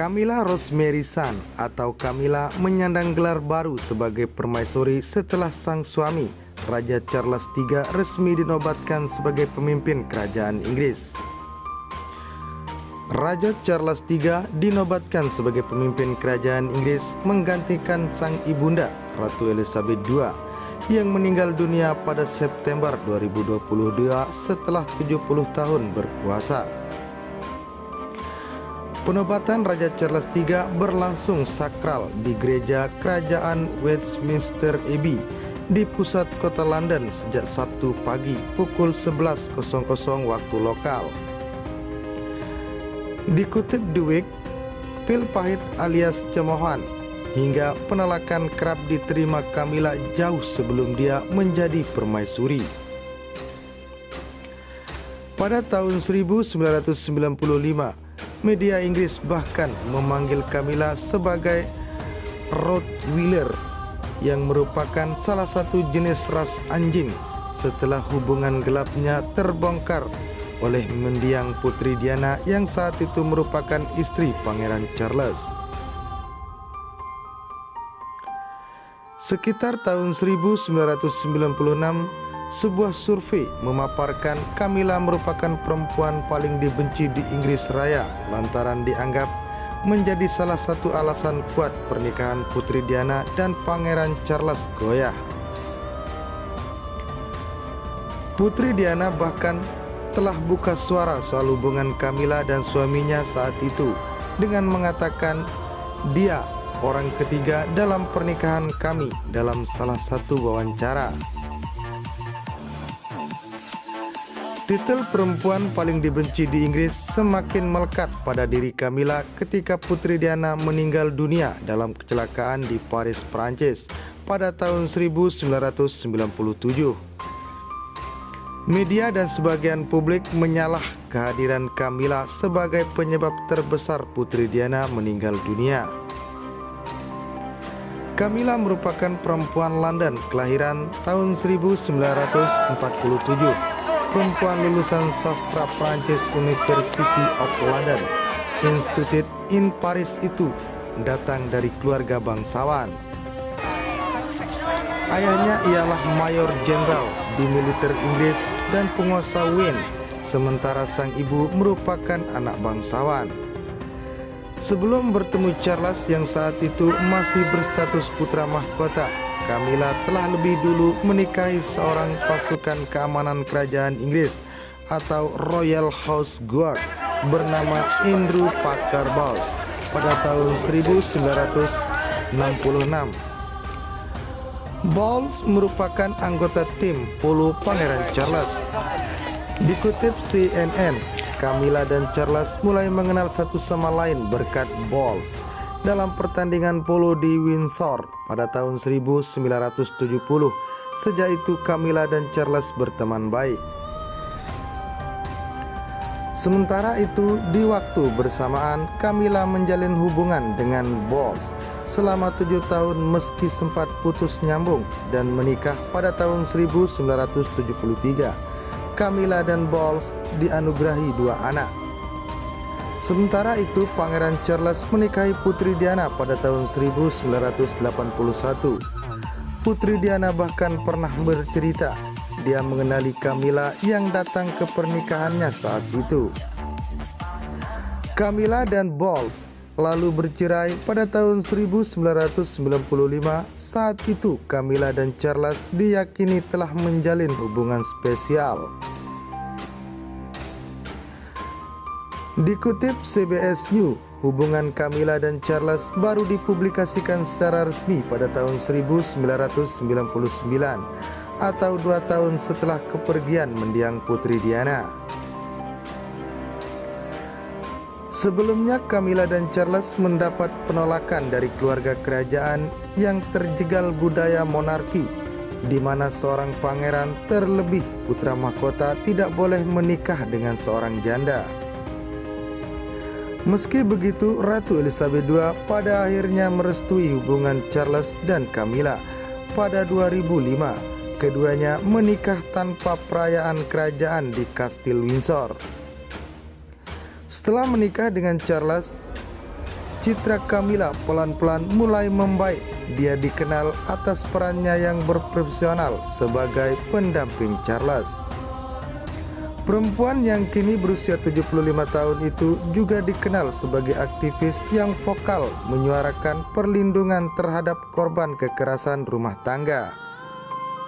Camilla Rosemary Sun atau Camilla menyandang gelar baru sebagai permaisuri setelah sang suami, Raja Charles III, resmi dinobatkan sebagai pemimpin kerajaan Inggris. Raja Charles III dinobatkan sebagai pemimpin kerajaan Inggris menggantikan sang ibunda, Ratu Elizabeth II, yang meninggal dunia pada September 2022 setelah 70 tahun berkuasa. Penobatan Raja Charles III berlangsung sakral di gereja kerajaan Westminster Abbey di pusat kota London sejak Sabtu pagi pukul 11.00 waktu lokal. Dikutip The Week, pil pahit alias cemoohan hingga penolakan kerap diterima Camilla jauh sebelum dia menjadi permaisuri. Pada tahun 1995, media Inggris bahkan memanggil Camilla sebagai Rottweiler, yang merupakan salah satu jenis ras anjing setelah hubungan gelapnya terbongkar oleh mendiang Putri Diana yang saat itu merupakan istri Pangeran Charles. Sekitar tahun 1996, sebuah survei memaparkan Camilla merupakan perempuan paling dibenci di Inggris Raya lantaran dianggap menjadi salah satu alasan kuat pernikahan Putri Diana dan Pangeran Charles goyah. Putri Diana bahkan telah buka suara soal hubungan Camilla dan suaminya saat itu dengan mengatakan, "Dia orang ketiga dalam pernikahan kami," dalam salah satu wawancara. Titel perempuan paling dibenci di Inggris semakin melekat pada diri Camilla ketika Putri Diana meninggal dunia dalam kecelakaan di Paris, Prancis pada tahun 1997. Media dan sebagian publik menyalah kehadiran Camilla sebagai penyebab terbesar Putri Diana meninggal dunia. Camilla merupakan perempuan London kelahiran tahun 1947. Perempuan lulusan sastra Prancis University of London Institute in Paris itu datang dari keluarga bangsawan. Ayahnya ialah mayor jenderal di militer Inggris dan penguasa Wayne, sementara sang ibu merupakan anak bangsawan. Sebelum bertemu Charles yang saat itu masih berstatus putra mahkota, Camilla telah lebih dulu menikahi seorang pasukan keamanan kerajaan Inggris atau Royal House Guard bernama Andrew Parker Bowles pada tahun 1966. Bowles merupakan anggota tim polo Pangeran Charles. Dikutip CNN, Camilla dan Charles mulai mengenal satu sama lain berkat Bowles dalam pertandingan polo di Windsor pada tahun 1970. Sejak itu Camilla dan Charles berteman baik. Sementara itu, di waktu bersamaan Camilla menjalin hubungan dengan Bowles selama 7 tahun meski sempat putus nyambung dan menikah pada tahun 1973. Camilla dan Bowles dianugerahi 2 anak. Sementara itu, Pangeran Charles menikahi Putri Diana pada tahun 1981. Putri Diana bahkan pernah bercerita dia mengenali Camilla yang datang ke pernikahannya saat itu. Camilla dan Bowles lalu bercerai pada tahun 1995. Saat itu Camilla dan Charles diyakini telah menjalin hubungan spesial. Dikutip CBS News, hubungan Camilla dan Charles baru dipublikasikan secara resmi pada tahun 1999 atau 2 tahun setelah kepergian mendiang Putri Diana. Sebelumnya Camilla dan Charles mendapat penolakan dari keluarga kerajaan yang terjegal budaya monarki, di mana seorang pangeran, terlebih putra mahkota, tidak boleh menikah dengan seorang janda. Meski begitu, Ratu Elizabeth II pada akhirnya merestui hubungan Charles dan Camilla pada 2005. Keduanya menikah tanpa perayaan kerajaan di Kastil Windsor. Setelah menikah dengan Charles, citra Camilla pelan-pelan mulai membaik. Dia dikenal atas perannya yang berprofesional sebagai pendamping Charles. Perempuan yang kini berusia 75 tahun itu juga dikenal sebagai aktivis yang vokal menyuarakan perlindungan terhadap korban kekerasan rumah tangga.